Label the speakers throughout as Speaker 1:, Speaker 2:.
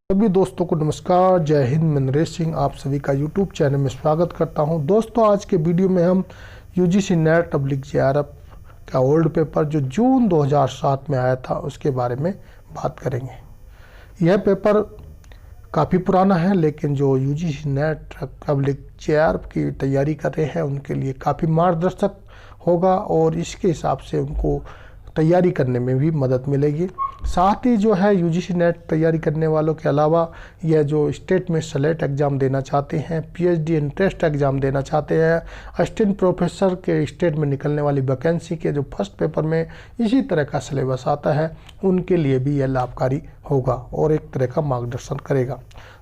Speaker 1: सभी दोस्तों को नमस्कार। जय हिंद। मैं नरेश सिंह आप सभी का यूट्यूब चैनल में स्वागत करता हूं। दोस्तों आज के वीडियो में हम यूजीसी नेट JRF का ओल्ड पेपर जो जून 2007 में आया था उसके बारे में बात करेंगे। यह पेपर काफ़ी पुराना है, लेकिन जो यूजीसी नेट JRF की तैयारी कर रहे हैं उनके लिए काफ़ी मार्गदर्शक होगा और इसके हिसाब से उनको तैयारी करने में भी मदद मिलेगी। साथ ही जो है यूजीसी नेट तैयारी करने वालों के अलावा यह जो स्टेट में सेलेक्ट एग्ज़ाम देना चाहते हैं, PhD इंटरेस्ट एग्ज़ाम देना चाहते हैं, असिस्टेंट प्रोफेसर के स्टेट में निकलने वाली वैकेंसी के जो फर्स्ट पेपर में इसी तरह का सिलेबस आता है, उनके लिए भी यह लाभकारी होगा और एक तरह का मार्गदर्शन करेगा।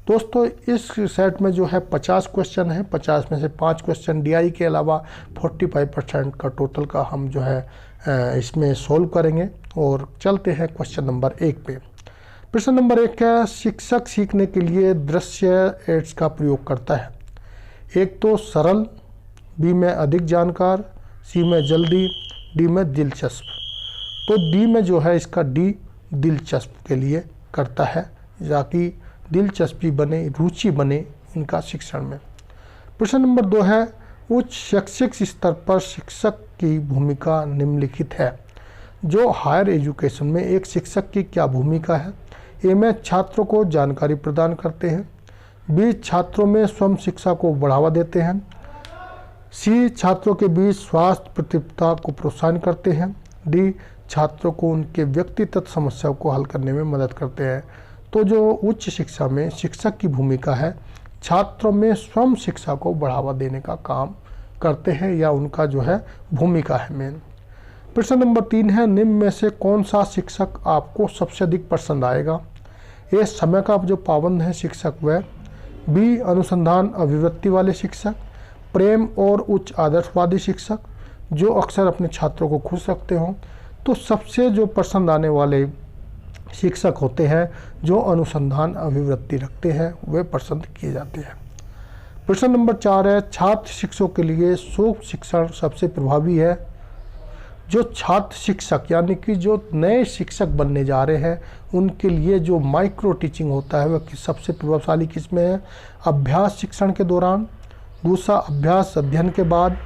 Speaker 1: दोस्तों इस सेट में जो है 50 क्वेश्चन है, 50 में से 5 क्वेश्चन DI के अलावा 45% का टोटल का हम जो है इसमें सॉल्व करेंगे। और चलते हैं क्वेश्चन नंबर 1 पे। प्रश्न नंबर 1 है, शिक्षक सीखने के लिए दृश्य एड्स का प्रयोग करता है। एक तो सरल, B में अधिक जानकार, C में जल्दी, D में दिलचस्प। तो D में जो है इसका D दिलचस्प के लिए करता है ताकि दिलचस्पी बने, रुचि बने इनका शिक्षण में। प्रश्न नंबर 2 है, उच्च शैक्षिक स्तर पर शिक्षक की भूमिका निम्नलिखित है। जो हायर एजुकेशन में एक शिक्षक की क्या भूमिका है। ए में छात्रों को जानकारी प्रदान करते हैं, B छात्रों में स्वयं शिक्षा को बढ़ावा देते हैं, C छात्रों के बीच स्वास्थ्य प्रतिबद्धता को प्रोत्साहन करते हैं, D छात्रों को उनके व्यक्तिगत समस्याओं को हल करने में मदद करते हैं। तो जो उच्च शिक्षा में शिक्षक की भूमिका है, छात्रों में स्वयं शिक्षा को बढ़ावा देने का काम करते हैं या उनका जो है भूमिका है मेन। प्रश्न नंबर 3 है, निम्न में से कौन सा शिक्षक आपको सबसे अधिक पसंद आएगा। ए समय का जो पाबंद है शिक्षक वह, B अनुसंधान अभिवृत्ति वाले शिक्षक, प्रेम और उच्च आदर्शवादी शिक्षक जो अक्सर अपने छात्रों को खुश रखते हों। तो सबसे जो पसंद आने वाले शिक्षक होते हैं जो अनुसंधान अभिवृत्ति रखते हैं वे पसंद किए जाते हैं। प्रश्न नंबर 4 है, छात्र शिक्षकों के लिए सूक्ष्म शिक्षण सबसे प्रभावी है। जो छात्र शिक्षक यानी कि जो नए शिक्षक बनने जा रहे हैं उनके लिए जो माइक्रो टीचिंग होता है वह सबसे प्रभावशाली किसमें है। अभ्यास शिक्षण के दौरान, दूसरा अभ्यास अध्ययन के बाद,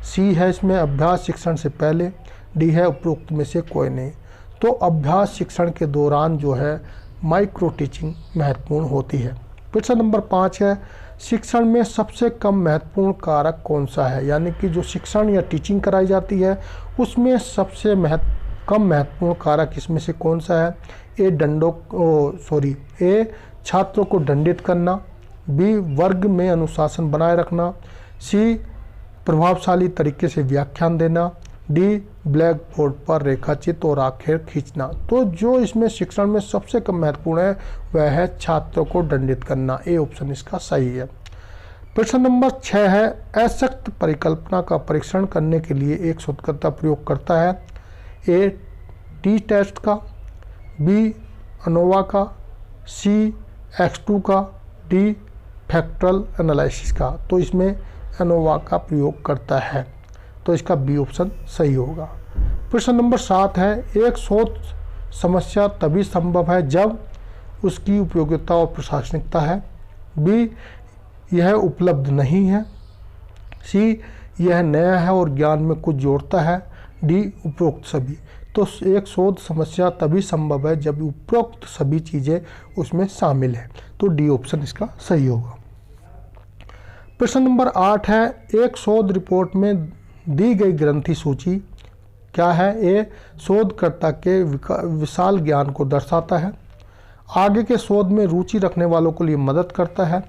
Speaker 1: C है इसमें अभ्यास शिक्षण से पहले, D है उपरोक्त में से कोई नहीं। तो अभ्यास शिक्षण के दौरान जो है माइक्रो टीचिंग महत्वपूर्ण होती है। प्रश्न नंबर 5 है, शिक्षण में सबसे कम महत्वपूर्ण कारक कौन सा है। यानी कि जो शिक्षण या टीचिंग कराई जाती है उसमें सबसे कम महत्वपूर्ण कारक इसमें से कौन सा है। ए छात्रों को दंडित करना, B वर्ग में अनुशासन बनाए रखना, C प्रभावशाली तरीके से व्याख्यान देना, D ब्लैक बोर्ड पर रेखाचित्र और आखिर खींचना। तो जो इसमें शिक्षण में सबसे कम महत्वपूर्ण है वह है छात्रों को दंडित करना। ए ऑप्शन इसका सही है। प्रश्न नंबर 6 है, असक्त परिकल्पना का परीक्षण करने के लिए एक शोधकर्ता प्रयोग करता है। ए टी टेस्ट का, B अनोवा का, C X2 का, D फैक्टरल एनालिसिस का। तो इसमें अनोवा का प्रयोग करता है, तो इसका B ऑप्शन सही होगा। प्रश्न नंबर 7 है, एक शोध समस्या तभी संभव है जब उसकी उपयोगिता और प्रशासनिकता है। B यह उपलब्ध नहीं है, C यह नया है और ज्ञान में कुछ जोड़ता है, D उपरोक्त सभी। तो एक शोध समस्या तभी संभव है जब उपरोक्त सभी चीज़ें उसमें शामिल है, तो D ऑप्शन इसका सही होगा। प्रश्न नंबर 8 है, एक शोध रिपोर्ट में दी गई ग्रंथि सूची क्या है। ए शोधकर्ता के विशाल ज्ञान को दर्शाता है, आगे के शोध में रुचि रखने वालों के लिए मदद करता है,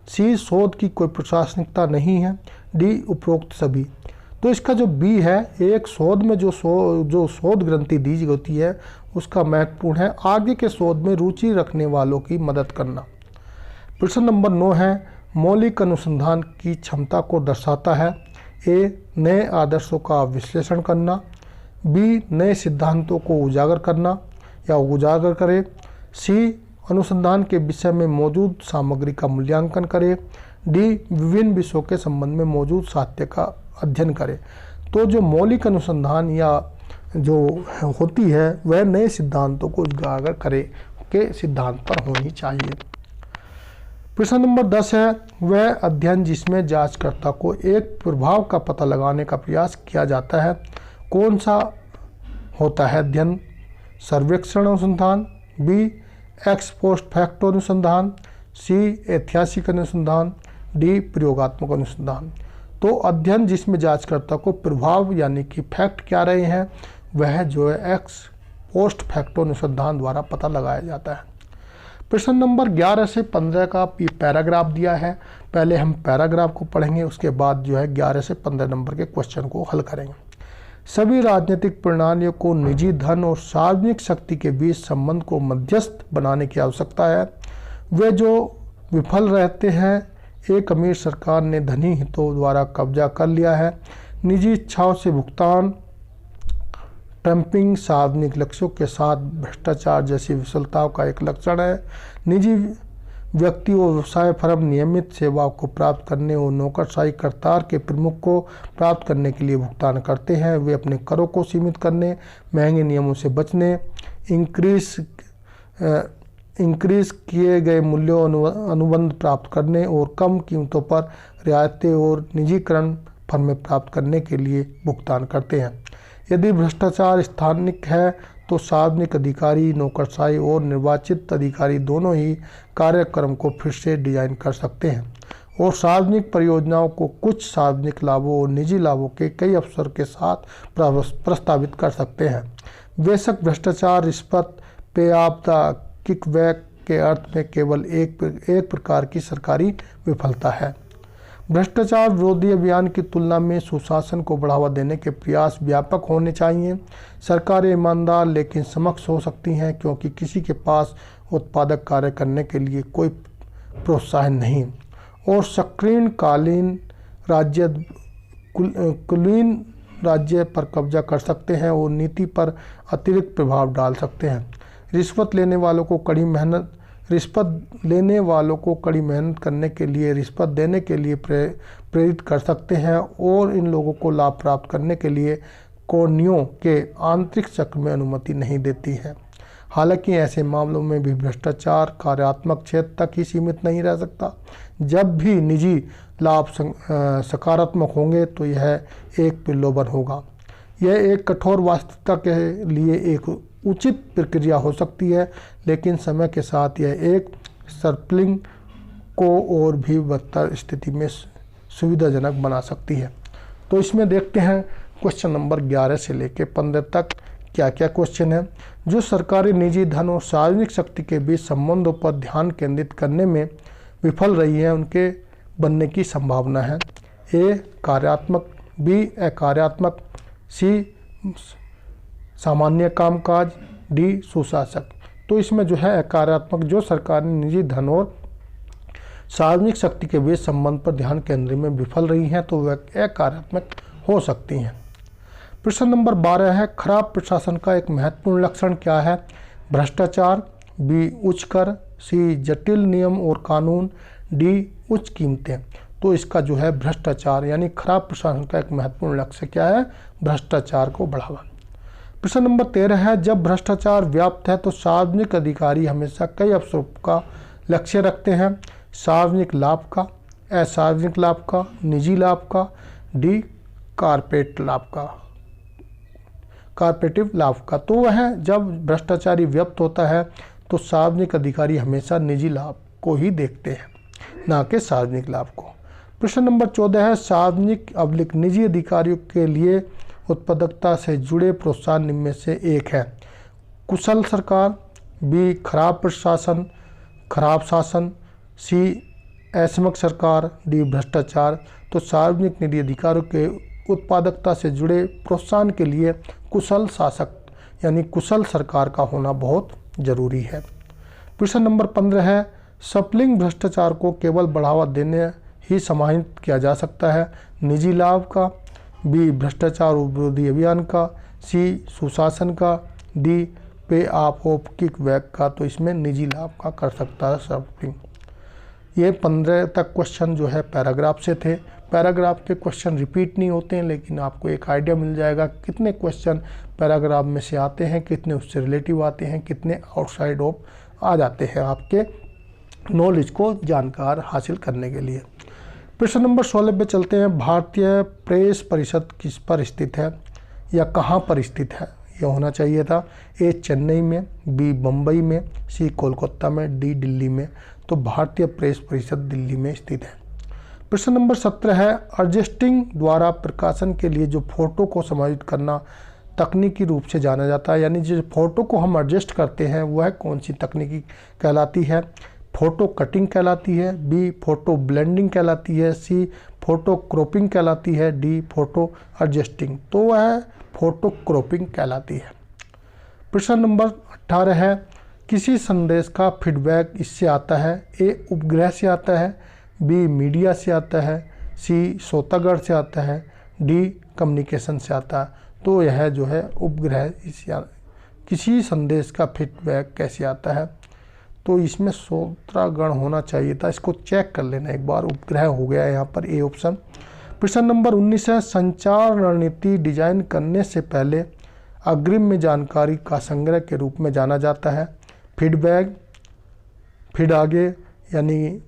Speaker 1: C शोध की कोई प्रशासनिकता नहीं है, D उपरोक्त सभी। तो इसका जो B है, एक शोध में जो शोध ग्रंथि दी होती है उसका महत्वपूर्ण है आगे के शोध में रुचि रखने वालों की मदद करना। प्रश्न नंबर 9 है, मौलिक अनुसंधान की क्षमता को दर्शाता है। ए नए आदर्शों का विश्लेषण करना, B नए सिद्धांतों को उजागर करना या उजागर करे, C अनुसंधान के विषय में मौजूद सामग्री का मूल्यांकन करे, D विभिन्न विषयों के संबंध में मौजूद साहित्य का अध्ययन करे। तो जो मौलिक अनुसंधान या जो होती है वह नए सिद्धांतों को उजागर करे के सिद्धांत पर होनी चाहिए। प्रश्न नंबर 10 है, वह अध्ययन जिसमें जांचकर्ता को एक प्रभाव का पता लगाने का प्रयास किया जाता है, कौन सा होता है अध्ययन? सर्वेक्षण अनुसंधान, बी एक्स पोस्ट फैक्टो अनुसंधान, सी ऐतिहासिक अनुसंधान, डी प्रयोगात्मक अनुसंधान। तो अध्ययन जिसमें जांचकर्ता को प्रभाव यानी कि फैक्ट क्या रहे हैं, वह जो है एक्स पोस्ट फैक्टो अनुसंधान द्वारा पता लगाया जाता है। प्रश्न नंबर 11 से 15 का पैराग्राफ दिया है। पहले हम पैराग्राफ को पढ़ेंगे, उसके बाद जो है 11 से 15 नंबर के क्वेश्चन को हल करेंगे। सभी राजनीतिक प्रणालियों को निजी धन और सार्वजनिक शक्ति के बीच संबंध को मध्यस्थ बनाने की आवश्यकता है। वे जो विफल रहते हैं, एक अमीर सरकार ने धनी हितों द्वारा कब्जा कर लिया है। निजी इच्छाओं से भुगतान, ट्रंपिंग, सार्वजनिक लक्ष्यों के साथ भ्रष्टाचार जैसी विफलताओं का एक लक्षण है। निजी व्यक्ति और व्यवसाय फर्म नियमित सेवाओं को प्राप्त करने और नौकरशाही करतार के प्रमुख को प्राप्त करने के लिए भुगतान करते हैं। वे अपने करों को सीमित करने, महंगे नियमों से बचने, इंक्रीज किए गए मूल्यों अनुबंध प्राप्त करने और कम कीमतों पर रियायतें और निजीकरण फर्में प्राप्त करने के लिए भुगतान करते हैं। यदि भ्रष्टाचार स्थानिक है तो सार्वजनिक अधिकारी, नौकरशाही और निर्वाचित अधिकारी दोनों ही कार्यक्रम को फिर से डिजाइन कर सकते हैं और सार्वजनिक परियोजनाओं को कुछ सार्वजनिक लाभों और निजी लाभों के कई अवसर के साथ प्रस्तावित कर सकते हैं। बेशक भ्रष्टाचार, रिश्वत, पे आपदा, किकबैक के अर्थ में केवल एक प्रकार की सरकारी विफलता है। भ्रष्टाचार विरोधी अभियान की तुलना में सुशासन को बढ़ावा देने के प्रयास व्यापक होने चाहिए। सरकारें ईमानदार लेकिन समक्ष हो सकती हैं क्योंकि किसी के पास उत्पादक कार्य करने के लिए कोई प्रोत्साहन नहीं, और सक्रियकालीन राज्य कुलीन राज्य पर कब्जा कर सकते हैं और नीति पर अतिरिक्त प्रभाव डाल सकते हैं। रिश्वत लेने वालों को कड़ी मेहनत करने के लिए रिश्वत देने के लिए प्रेरित कर सकते हैं और इन लोगों को लाभ प्राप्त करने के लिए कोनियों के आंतरिक चक्र में अनुमति नहीं देती है। हालांकि ऐसे मामलों में भी भ्रष्टाचार कार्यात्मक क्षेत्र तक ही सीमित नहीं रह सकता। जब भी निजी लाभ सकारात्मक होंगे तो यह एक प्रलोभन होगा। यह एक कठोर वास्तविकता के लिए एक उचित प्रक्रिया हो सकती है, लेकिन समय के साथ यह एक सर्पलिंग को और भी बदतर स्थिति में सुविधाजनक बना सकती है। तो इसमें देखते हैं क्वेश्चन नंबर 11 से लेकर 15 तक क्या क्या क्वेश्चन है। जो सरकारी निजी धन और सार्वजनिक शक्ति के बीच संबंधों पर ध्यान केंद्रित करने में विफल रही है, उनके बनने की संभावना है। ए कार्यात्मक, बी अकार्यात्मक, सी सामान्य कामकाज, डी सुशासक। तो इसमें जो है अकार्यात्मक, जो सरकारी निजी धन और सार्वजनिक शक्ति के बीच संबंध पर ध्यान केंद्रित में विफल रही हैं, तो वह अकार्यात्मक हो सकती हैं। प्रश्न नंबर 12 है, खराब प्रशासन का एक महत्वपूर्ण लक्षण क्या है? भ्रष्टाचार, बी उच्च कर, सी जटिल नियम और कानून, डी उच्च कीमतें। तो इसका जो है भ्रष्टाचार यानी खराब प्रशासन का एक महत्वपूर्ण लक्ष्य क्या है? भ्रष्टाचार को बढ़ावा। प्रश्न नंबर 13 है, जब भ्रष्टाचार व्याप्त है तो सार्वजनिक अधिकारी हमेशा कई अवसरों का लक्ष्य रखते हैं। सार्वजनिक लाभ का, असार्वजनिक लाभ का, निजी लाभ का, डी कारपेटिव लाभ का। तो वह जब भ्रष्टाचारी व्याप्त होता है तो सार्वजनिक अधिकारी हमेशा निजी लाभ को ही देखते हैं, ना कि सार्वजनिक लाभ को। प्रश्न नंबर 14 है, सार्वजनिक अवलिक निजी अधिकारियों के लिए उत्पादकता से जुड़े प्रोत्साहन निम्न में से एक है। कुशल सरकार, बी खराब प्रशासन, खराब शासन, सी असमक सरकार, डी भ्रष्टाचार। तो सार्वजनिक निजी अधिकारियों के उत्पादकता से जुड़े प्रोत्साहन के लिए कुशल शासक यानी कुशल सरकार का होना बहुत जरूरी है। प्रश्न नंबर 15 है, सप्लिंग भ्रष्टाचार को केवल बढ़ावा देने ही समाहित किया जा सकता है। निजी लाभ का, बी भ्रष्टाचार विरोधी अभियान का, सी सुशासन का, डी पे ऑफ किकबैक का। तो इसमें निजी लाभ का कर सकता है सप्लिंग। ये 15 तक क्वेश्चन जो है पैराग्राफ से थे। पैराग्राफ के क्वेश्चन रिपीट नहीं होते हैं, लेकिन आपको एक आइडिया मिल जाएगा कितने क्वेश्चन पैराग्राफ में से आते हैं, कितने उससे रिलेटिव आते हैं, कितने आउटसाइड ऑफ आ जाते हैं आपके नॉलेज को जानकार हासिल करने के लिए। प्रश्न नंबर 16 पे चलते हैं। भारतीय प्रेस परिषद किस पर स्थित है या कहाँ पर स्थित है? यह होना चाहिए था ए चेन्नई में, बी बम्बई में, सी कोलकाता में, डी दिल्ली में। तो भारतीय प्रेस परिषद दिल्ली में स्थित है। प्रश्न नंबर 17 है। एडजस्टिंग द्वारा प्रकाशन के लिए जो फोटो को समायोजित करना तकनीकी रूप से जाना जाता है, यानी जिस फोटो को हम एडजस्ट करते हैं वह कौन सी तकनीकी कहलाती है? फोटो कटिंग कहलाती है, बी फोटो ब्लेंडिंग कहलाती है, सी फोटो क्रॉपिंग कहलाती है, डी फोटो एडजस्टिंग। तो वह फोटो क्रॉपिंग कहलाती है। प्रश्न नंबर 18 है। किसी संदेश का फीडबैक इससे आता है? ए उपग्रह से आता है, बी मीडिया से आता है, सी श्रोतागण से आता है, डी कम्युनिकेशन से आता है। तो यह जो है उपग्रह किसी संदेश का फीडबैक कैसे आता है? तो इसमें श्रोतागण होना चाहिए था, इसको चेक कर लेना एक बार। उपग्रह हो गया यहाँ पर ए ऑप्शन। प्रश्न नंबर 19 है। संचार रणनीति डिजाइन करने से पहले अग्रिम में जानकारी का संग्रह के रूप में जाना जाता है? फीडबैक, फिर आगे यानी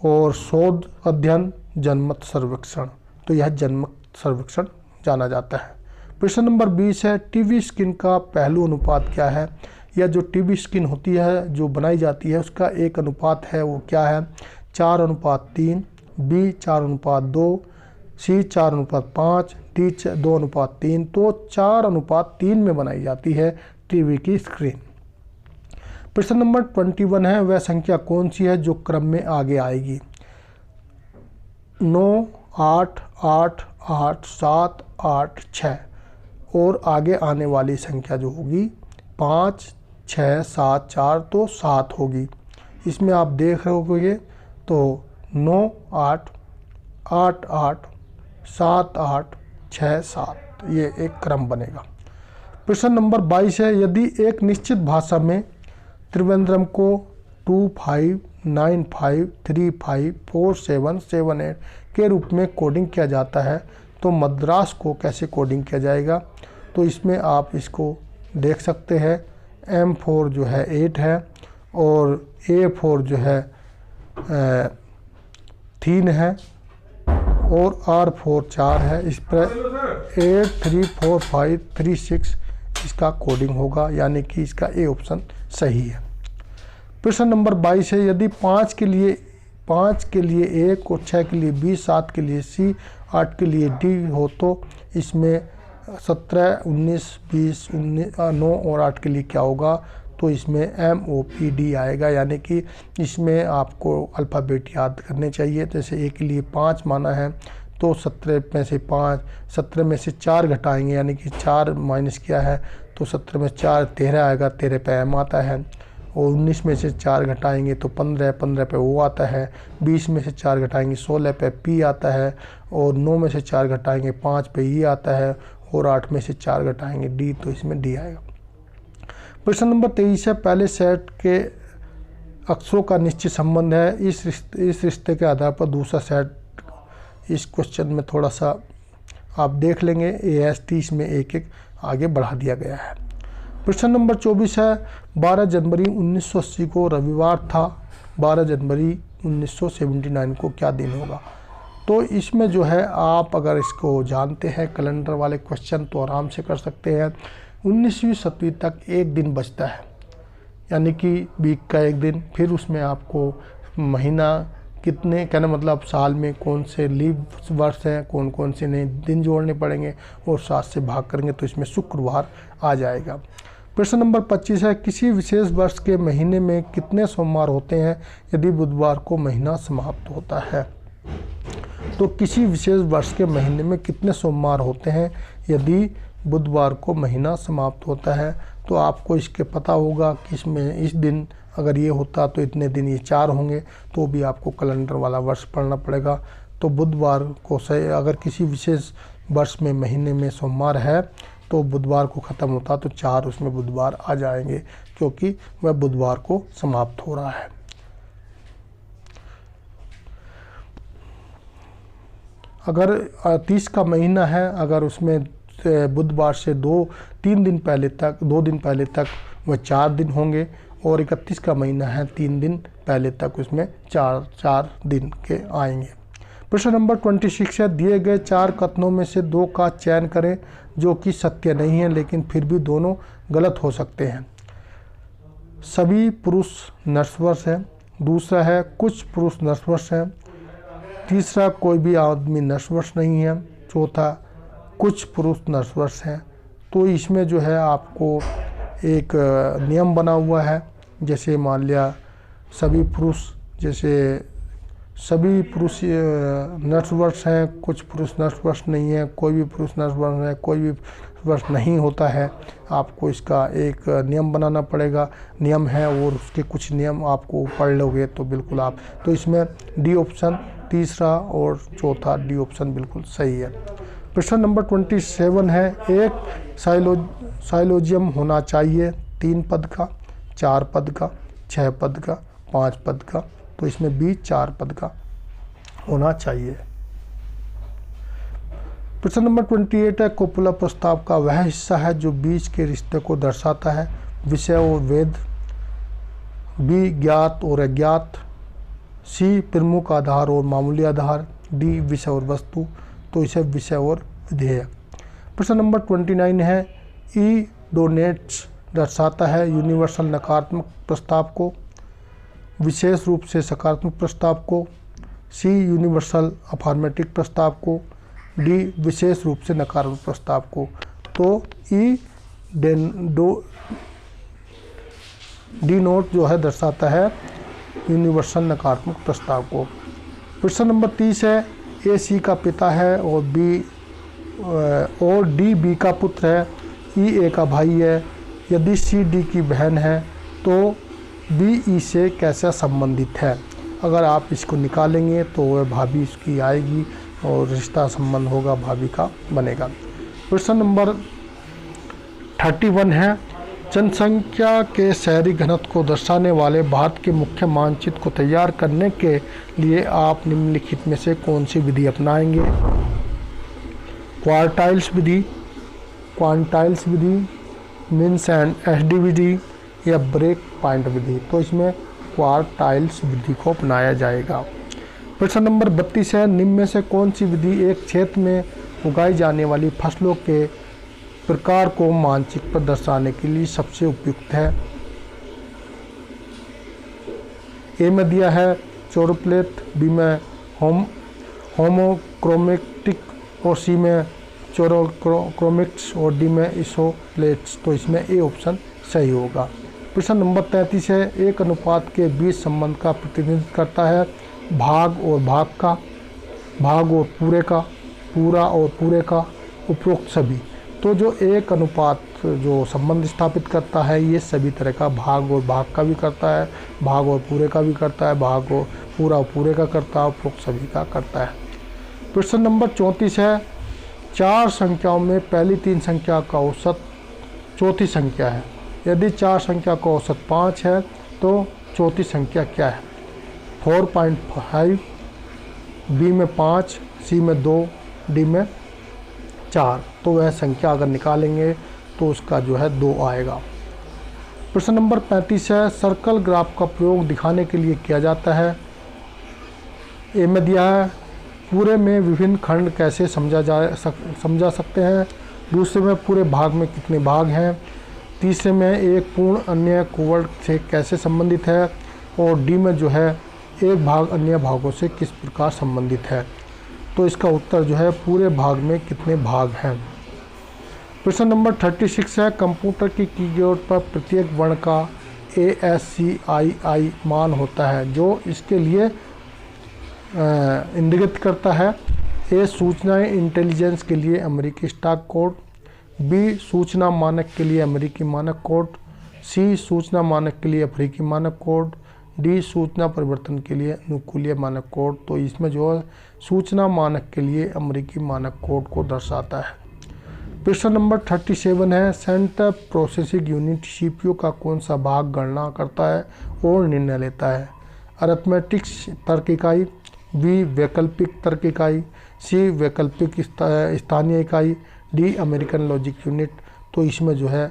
Speaker 1: और शोध अध्ययन, जनमत सर्वेक्षण। तो यह जनमत सर्वेक्षण जाना जाता है। प्रश्न नंबर 20 है। टीवी स्क्रीन का पहलू अनुपात क्या है? या जो टीवी स्क्रीन होती है जो बनाई जाती है उसका एक अनुपात है, वो क्या है? 4:3, बी 4:2, सी 4:5, डी 2:3। तो 4:3 में बनाई जाती है टीवी की स्क्रीन। प्रश्न नंबर 21 है। वह संख्या कौन सी है जो क्रम में आगे आएगी? 9, 8, 8, 8, 7, 8, 6 और आगे आने वाली संख्या जो होगी 5, 6, 7, 4 तो 7 होगी। इसमें आप देख रहे होगे तो 9, 8, 8, 8, 7, 8, 6, 7 ये एक क्रम बनेगा। प्रश्न नंबर 22 है। यदि एक निश्चित भाषा में त्रिवेंद्रम को 2595354778 के रूप में कोडिंग किया जाता है तो मद्रास को कैसे कोडिंग किया जाएगा? तो इसमें आप इसको देख सकते हैं। M4 जो है 8 है और A4 जो है 3 है और R4 4 है। इस पर 8, 3, 4, 5, 3, 6 इसका कोडिंग होगा, यानी कि इसका ए ऑप्शन सही है। प्रश्न नंबर 22 है। यदि 5 के लिए 1 और 6 के लिए B, 7 के लिए C, 8 के लिए D हो तो इसमें 17, 19, 20, 9 और 8 के लिए क्या होगा? तो इसमें MOPD आएगा, यानी कि इसमें आपको अल्फ़ाबेट याद करने चाहिए। जैसे ए के लिए 5 माना है तो 17 में से 5, 17 में से 4 घटाएंगे, यानी कि 4 माइनस किया है तो 17 में 4 13 आएगा, 13 पे M आता है। और 19 में से 4 घटाएंगे तो 15, 15 पे O आता है। 20 में से 4 घटाएंगे 16 पे P आता है और 9 में से 4 घटाएंगे 5 पे E आता है और 8 में से 4 घटाएंगे D, तो इसमें D आएगा। प्रश्न नंबर 23 है। पहले सेट के अक्षरों का निश्चित संबंध है। इस रिश्ते के आधार पर दूसरा सेट, इस क्वेश्चन में थोड़ा सा आप देख लेंगे AST इसमें एक आगे बढ़ा दिया गया है। प्रश्न नंबर 24 है। 12 जनवरी 1980 को रविवार था, 12 जनवरी 1979 को क्या दिन होगा? तो इसमें जो है आप अगर इसको जानते हैं कैलेंडर वाले क्वेश्चन तो आराम से कर सकते हैं। 19वीं सदी तक एक दिन बचता है, यानी कि वीक का एक दिन। फिर उसमें आपको महीना कितने, कहना मतलब साल में कौन से लीव वर्ष हैं, कौन कौन से नए दिन जोड़ने पड़ेंगे और 7 से भाग करेंगे तो इसमें शुक्रवार आ जाएगा। प्रश्न नंबर 25 है। किसी विशेष वर्ष के महीने में कितने सोमवार होते हैं यदि बुधवार को महीना समाप्त होता है? तो किसी विशेष वर्ष के महीने में कितने सोमवार होते हैं यदि बुधवार को महीना समाप्त होता है? तो आपको इसके पता होगा कि इसमें इस दिन अगर ये होता तो इतने दिन ये 4 होंगे, तो भी आपको कैलेंडर वाला वर्ष पढ़ना पड़ेगा। तो बुधवार को से अगर किसी विशेष वर्ष में महीने में सोमवार है तो बुधवार को ख़त्म होता तो 4 उसमें बुधवार आ जाएंगे, क्योंकि वह बुधवार को समाप्त हो रहा है। अगर 30 का महीना है, अगर उसमें बुधवार से 2 दिन पहले तक वह 4 दिन होंगे और 31 का महीना है 3 दिन पहले तक उसमें 4 दिन के आएंगे। प्रश्न नंबर 26 है, दिए गए 4 कथनों में से 2 का चयन करें जो कि सत्य नहीं है लेकिन फिर भी दोनों गलत हो सकते हैं। सभी पुरुष नर्वस हैं। दूसरा है कुछ पुरुष नर्वस हैं। तीसरा कोई भी आदमी नर्वस नहीं है। चौथा कुछ पुरुष नर्वस हैं। तो इसमें जो है आपको एक नियम बना हुआ है, जैसे मान लिया सभी पुरुष नर्वस हैं, कुछ पुरुष नर्वस नहीं है, कोई भी पुरुष नर्वस है, कोई भी नर्वस नहीं होता है। आपको इसका एक नियम बनाना पड़ेगा, नियम है और उसके कुछ नियम आपको पढ़ लोगे तो बिल्कुल आप, तो इसमें डी ऑप्शन, तीसरा और चौथा डी ऑप्शन बिल्कुल सही है। प्रश्न नंबर 27 है, एक साइलोजियम होना चाहिए 3 पद का, 4 पद का, 6 पद का, 5 पद का। तो इसमें बी 4 पद का होना चाहिए। प्रश्न नंबर 28 है, कोपुला प्रस्ताव का वह हिस्सा है जो बीच के रिश्ते को दर्शाता है। विषय और वेद, बी ज्ञात और अज्ञात, सी प्रमुख आधार और मामूली आधार, डी विषय और वस्तु। तो इसे विषय और विधेय। प्रश्न नंबर 29 है, ई डोनेट्स दर्शाता है यूनिवर्सल नकारात्मक प्रस्ताव को, विशेष रूप से सकारात्मक प्रस्ताव को, सी यूनिवर्सल अफर्मेटिव प्रस्ताव को, डी विशेष रूप से नकारात्मक प्रस्ताव को। तो ई डी नोट जो है दर्शाता है यूनिवर्सल नकारात्मक प्रस्ताव को। प्रश्न नंबर 30 है, ए सी का पिता है और डी बी का पुत्र है, ई ए का भाई है। यदि सी डी की बहन है तो बी ई से कैसा संबंधित है। अगर आप इसको निकालेंगे तो वह भाभी इसकी आएगी और रिश्ता संबंध होगा भाभी का बनेगा। प्रश्न नंबर 31 है, जनसंख्या के शहरी घनत्व को दर्शाने वाले भारत के मुख्य मानचित्र को तैयार करने के लिए आप निम्नलिखित में से कौन सी विधि अपनाएंगे। क्वार्टाइल्स विधि, मिन्स एंड एसडी विधि या ब्रेक पॉइंट विधि। तो इसमें क्वार्टाइल्स विधि को अपनाया जाएगा। प्रश्न नंबर 32 है, निम्न में से कौन सी विधि एक क्षेत्र में उगाई जाने वाली फसलों के प्रकार को मानचित्र पर दर्शाने के लिए सबसे उपयुक्त है। ए में दिया है चोरोप्लेट, बी में होमोक्रोमेटिक और सी में चोरोक्रोमिक्स और डी में इसोप्लेट्स। तो इसमें ए ऑप्शन सही होगा। प्रश्न नंबर 33 है, एक अनुपात के बीच संबंध का प्रतिनिधित्व करता है भाग और भाग का, भाग और पूरे का, पूरा और पूरे का, उपरोक्त सभी। तो जो एक अनुपात जो संबंध स्थापित करता है ये सभी तरह का भाग और भाग का भी करता है, भाग और पूरे का भी करता है, भाग और पूरा और पूरे का करता है, उपरोक्त सभी का करता है। प्रश्न नंबर 34 है, 4 संख्याओं में पहली 3 संख्या का औसत चौथी संख्या है। यदि 4 संख्या का औसत 5 है तो चौथी संख्या क्या है। 4.5, बी में 5, सी में 2, डी में 4। तो वह संख्या अगर निकालेंगे तो उसका जो है 2 आएगा। प्रश्न नंबर 35 है, सर्कल ग्राफ का प्रयोग दिखाने के लिए किया जाता है। ए में दिया है पूरे में विभिन्न खंड कैसे समझा सकते हैं। दूसरे में पूरे भाग में कितने भाग हैं। तीसरे में एक पूर्ण अन्य कोवर्ट से कैसे संबंधित है। और डी में जो है एक भाग अन्य भागों से किस प्रकार संबंधित है। तो इसका उत्तर जो है पूरे भाग में कितने भाग हैं। प्रश्न नंबर 36 है, कंप्यूटर की कीबोर्ड पर प्रत्येक वर्ण का ASCII मान होता है जो इसके लिए इंगित करता है। ए सूचनाएं इंटेलिजेंस के लिए अमेरिकी स्टॉक कोड, बी सूचना मानक के लिए अमेरिकी मानक कोड, सी सूचना मानक के लिए अफ्रीकी मानक कोड, डी सूचना परिवर्तन के लिए अनुकूलीय मानक कोड। तो इसमें जो है सूचना मानक के लिए अमेरिकी मानक कोड को दर्शाता है। प्रश्न नंबर 37 है, सेंट्रल प्रोसेसिंग यूनिट CPU का कौन सा भाग गणना करता है और निर्णय लेता है। अरिथमेटिक तर्क इकाई, बी वैकल्पिक तर्क इकाई, सी वैकल्पिक स्थानीय इकाई, डी अमेरिकन लॉजिक यूनिट। तो इसमें जो है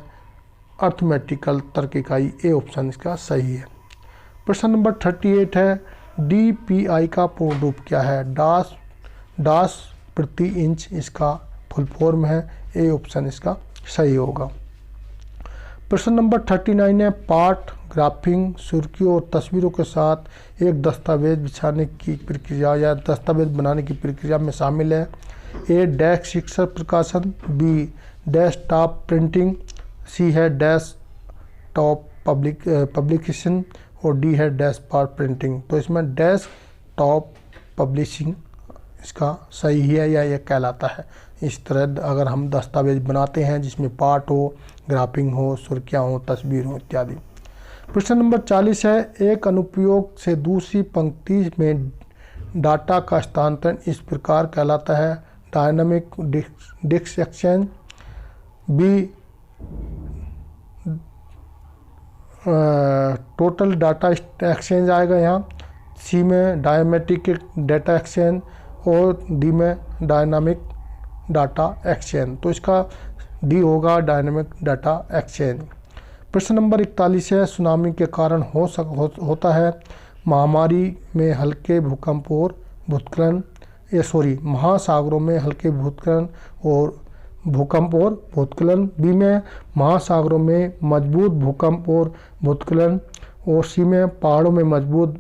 Speaker 1: अर्थमेटिकल तर्क इकाई, ए ऑप्शन इसका सही है। प्रश्न नंबर 38 है DPI का पूर्ण रूप क्या है? दास प्रति इंच इसका फुल फॉर्म है, ए ऑप्शन इसका सही होगा। प्रश्न नंबर 39 है पाठ ग्राफिंग सुर्खियों और तस्वीरों के साथ एक दस्तावेज बिछाने की प्रक्रिया या दस्तावेज बनाने की प्रक्रिया में शामिल है। ए डैश शिक्षक प्रकाशन, बी डेस्कटॉप प्रिंटिंग, सी है डेस्कटॉप पब्लिकेशन और डी है डेस्कटॉप प्रिंटिंग। तो इसमें डेस्कटॉप पब्लिशिंग इसका सही है या ये कहलाता है। इस तरह अगर हम दस्तावेज बनाते हैं जिसमें पाठ हो, ग्राफिंग हो, सुर्खियाँ हो, तस्वीर हो इत्यादि। प्रश्न नंबर 40 है एक अनुप्रयोग से दूसरी पंक्ति में डाटा का हस्तांतरण इस प्रकार कहलाता है। Dynamic disk exchange, B total data exchange आएगा यहाँ, सी में डायमेट्रिक डाटा एक्सचेंज और डी में डायनामिक डाटा एक्सचेंज। तो इसका डी होगा डायनामिक डाटा एक्सचेंज। प्रश्न नंबर 41 है सुनामी के कारण होता है महासागरों में हल्के भूकंप और भूस्खलन, महासागरों में हल्के भूकंप और भूस्खलन, बी में महासागरों में मजबूत भूकंप और भूस्खलन और सी में पहाड़ों में मजबूत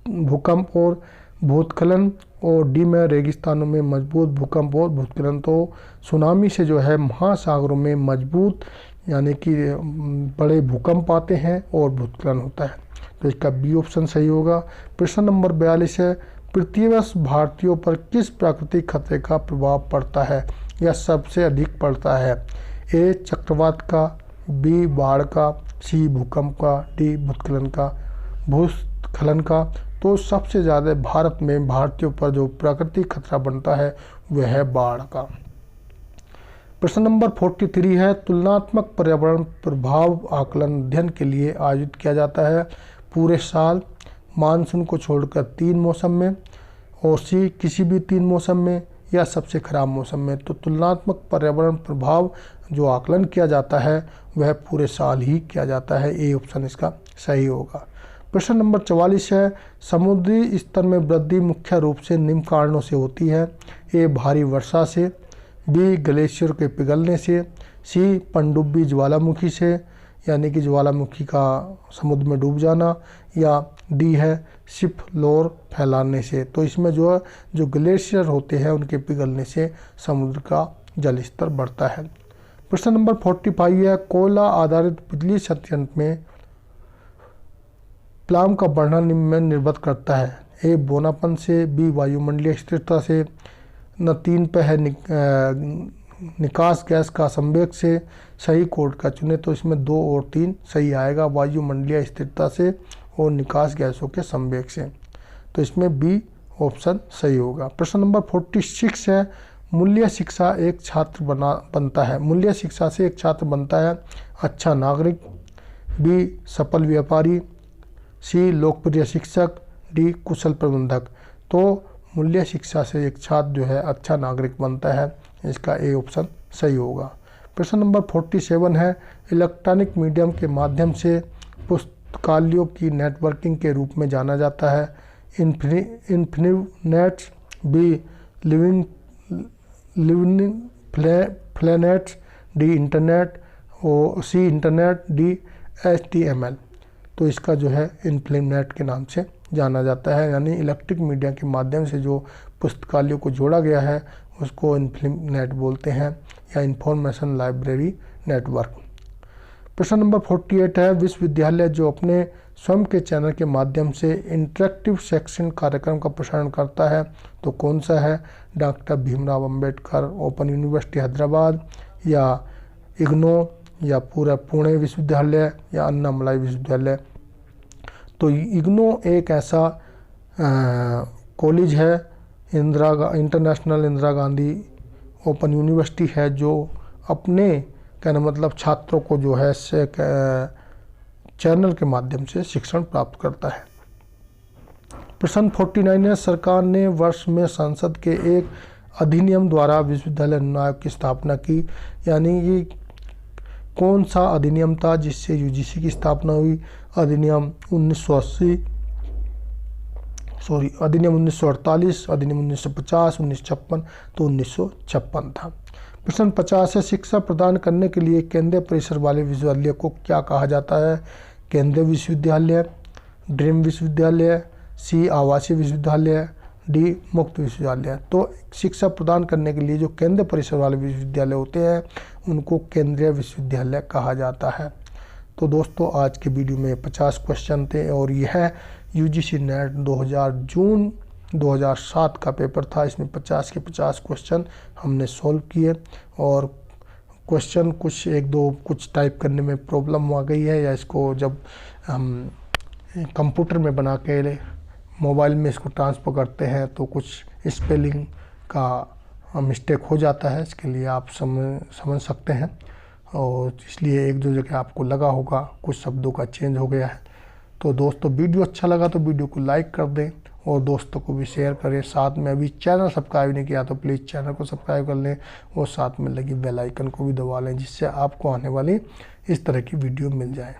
Speaker 1: भूकंप और भूस्खलन और डी में रेगिस्तानों में मजबूत भूकंप और भूस्खलन। तो सुनामी से जो है महासागरों में मजबूत यानी कि बड़े भूकंप आते हैं और भूस्खलन होता है। तो इसका बी ऑप्शन सही होगा। प्रश्न नंबर 42 है पृथ्वीवश भारतीयों पर किस प्राकृतिक खतरे का प्रभाव पड़ता है या सबसे अधिक पड़ता है? ए चक्रवात का, बी बाढ़ का, सी भूकंप का, डी भूस्खलन का। तो सबसे ज़्यादा भारत में भारतीयों पर जो प्राकृतिक खतरा बनता है वह है बाढ़ का। प्रश्न नंबर 43 है तुलनात्मक पर्यावरण प्रभाव आकलन अध्ययन के लिए आयोजित किया जाता है पूरे साल, मानसून को छोड़कर 3 मौसम में और सी किसी भी 3 मौसम में या सबसे खराब मौसम में। तो तुलनात्मक पर्यावरण प्रभाव जो आकलन किया जाता है वह पूरे साल ही किया जाता है, ए ऑप्शन इसका सही होगा। प्रश्न नंबर 44 है समुद्री स्तर में वृद्धि मुख्य रूप से निम्न कारणों से होती है। ए भारी वर्षा से, बी ग्लेशियर के पिघलने से, सी पनडुब्बी ज्वालामुखी से यानी कि ज्वालामुखी का समुद्र में डूब जाना, या डी है शिप लोर फैलाने से। तो इसमें जो ग्लेशियर होते हैं उनके पिघलने से समुद्र का जल स्तर बढ़ता है। प्रश्न नंबर 45 है कोयला आधारित बिजली संयंत्र में प्लाम का बढ़ना निम्न में निर्भर करता है। ए बोनापन से, बी वायुमंडलीय स्थिरता से, न 3 पे है निकास गैस का संवेग से। सही कोड का चुने तो इसमें 2 और 3 सही आएगा, वायुमंडलीय स्थिरता से और निकास गैसों के संवेग से। तो इसमें बी ऑप्शन सही होगा। प्रश्न नंबर 46 है मूल्य शिक्षा एक छात्र बनता है। मूल्य शिक्षा से एक छात्र बनता है अच्छा नागरिक, बी सफल व्यापारी, सी लोकप्रिय शिक्षक, डी कुशल प्रबंधक। तो मूल्य शिक्षा से एक छात्र जो है अच्छा नागरिक बनता है, इसका ए ऑप्शन सही होगा। प्रश्न नंबर 47 है इलेक्ट्रॉनिक मीडियम के माध्यम से पुस्तकालयों की नेटवर्किंग के रूप में जाना जाता है। इन्फिनिनेट, B living planets, D internet और सी इंटरनेट, डी HTML। तो इसका जो है इन्फिनिनेट के नाम से जाना जाता है, यानी इलेक्ट्रिक मीडिया के माध्यम से जो पुस्तकालयों को जोड़ा गया है उसको इन्फिनिनेट बोलते हैं या इंफॉर्मेशन लाइब्रेरी नेटवर्क। प्रश्न नंबर 48 है विश्वविद्यालय जो अपने स्वयं के चैनल के माध्यम से इंटरेक्टिव शैक्षणिक कार्यक्रम का प्रसारण करता है तो कौन सा है? Doctor Bhimrao Ambedkar open university Hyderabad, या इग्नो, या पूरा पुणे विश्वविद्यालय, या अन्नामलाई विश्वविद्यालय। तो इग्नो एक ऐसा कॉलेज है, international Indira Gandhi open university है जो अपने कहने मतलब छात्रों को जो है चैनल के माध्यम से शिक्षण प्राप्त करता है। प्रश्न 49 है सरकार ने वर्ष में संसद के एक अधिनियम द्वारा विश्वविद्यालय अनुदान आयोग की स्थापना की, यानी ये कौन सा अधिनियम था जिससे यूजीसी की स्थापना हुई? अधिनियम 1980, अधिनियम 1948, अधिनियम 1950, 1956, तो 1956 था। प्रश्न 50 है, शिक्षा प्रदान करने के लिए केंद्रीय परिसर वाले विश्वविद्यालय को क्या कहा जाता है? केंद्रीय विश्वविद्यालय, ड्रीम विश्वविद्यालय, सी आवासीय विश्वविद्यालय, डी मुक्त विश्वविद्यालय। तो शिक्षा प्रदान करने के लिए जो केंद्रीय परिसर वाले विश्वविद्यालय होते हैं उनको केंद्रीय विश्वविद्यालय कहा जाता है। तो दोस्तों आज के वीडियो में 50 क्वेश्चन थे और यह यूजीसी नेट 2000 जून 2007 का पेपर था। इसमें 50 के 50 क्वेश्चन हमने सॉल्व किए और क्वेश्चन कुछ एक दो कुछ टाइप करने में प्रॉब्लम आ गई है, या इसको जब हम कंप्यूटर में बना के मोबाइल में इसको ट्रांसफ़र करते हैं तो कुछ स्पेलिंग का मिस्टेक हो जाता है। इसके लिए आप समझ सकते हैं, और इसलिए एक दो जगह आपको लगा होगा कुछ शब्दों का चेंज हो गया है। तो दोस्तों वीडियो अच्छा लगा तो वीडियो को लाइक कर दें और दोस्तों को भी शेयर करें। साथ में अभी चैनल सब्सक्राइब नहीं किया तो प्लीज़ चैनल को सब्सक्राइब कर लें और साथ में लगी बेल आइकन को भी दबा लें, जिससे आपको आने वाली इस तरह की वीडियो मिल जाए।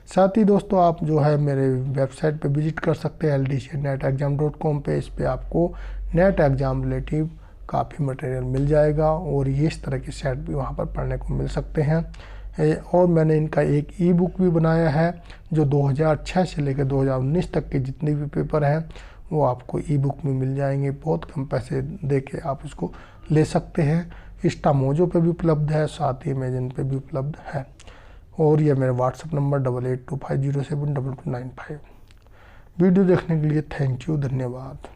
Speaker 1: साथ ही दोस्तों आप जो है मेरे वेबसाइट पे विजिट कर सकते हैं ldcnetexam.com पे। इस पे आपको नेट एग्ज़ाम रिलेटिव काफ़ी मटेरियल मिल जाएगा और ये इस तरह के सेट भी वहाँ पर पढ़ने को मिल सकते हैं। और मैंने इनका एक ई बुक भी बनाया है जो 2006 से लेकर 2019 तक के जितने भी पेपर हैं वो आपको ई बुक में मिल जाएंगे। बहुत कम पैसे दे के आप उसको ले सकते हैं। इंस्टामोजो पे भी उपलब्ध है, साथ ही अमेजन पे भी उपलब्ध है। और ये मेरा व्हाट्सएप नंबर 8825072295। वीडियो देखने के लिए थैंक यू, धन्यवाद।